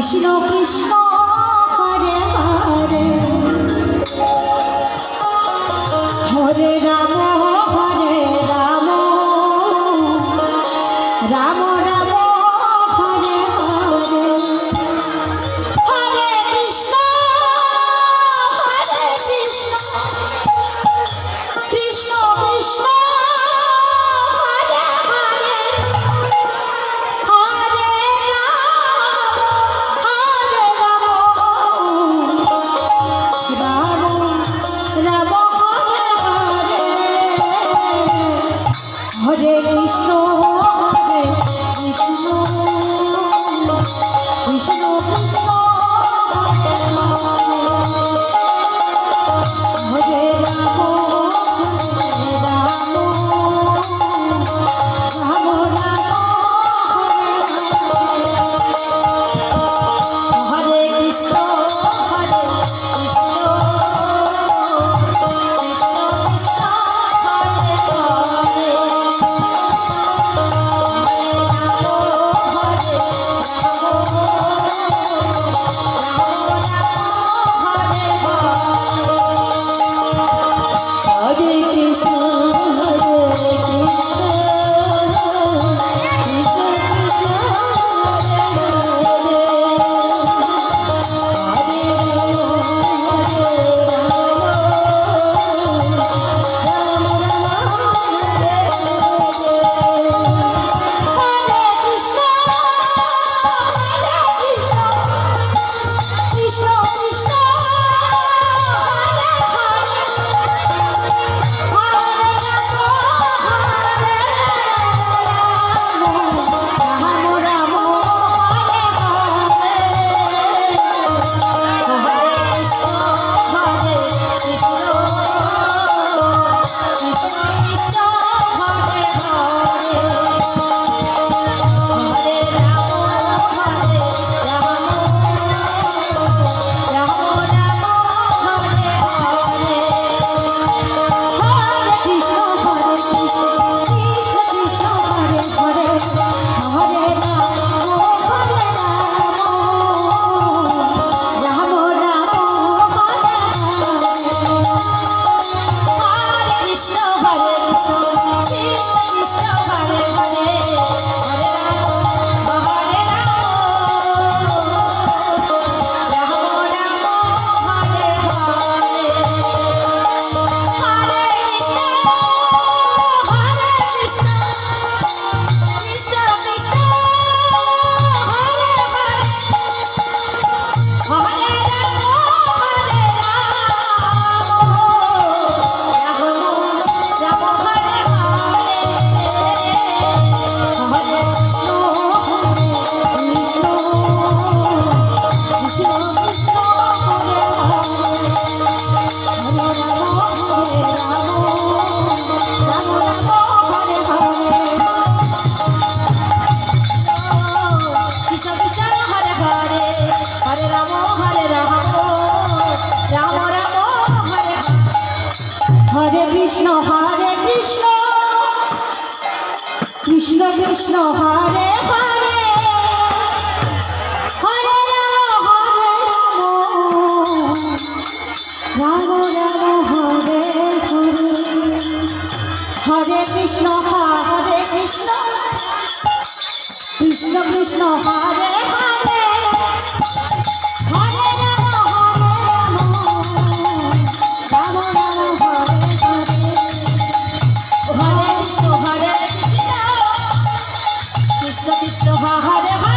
Krishna Krishna Hare Hare Hare Ram Hare Ram Ram Ram Hare Hare Hare Krishna Krishna Krishna Hare Hare Hare Ram Ram Ram Hare Krishna Hare Krishna Krishna Krishna Hare Ram Ram Ram Hare Krishna Hare Krishna Hare Krishna Hare Krishna Krishna Krishna Hare Hare Hare Ram Ram Ram Hare Hare Hare Krishna Hare Krishna Krishna Krishna Hare Hare Hare Ram Ram Ram Hare Hare Hare Krishna Krishna Hare Hare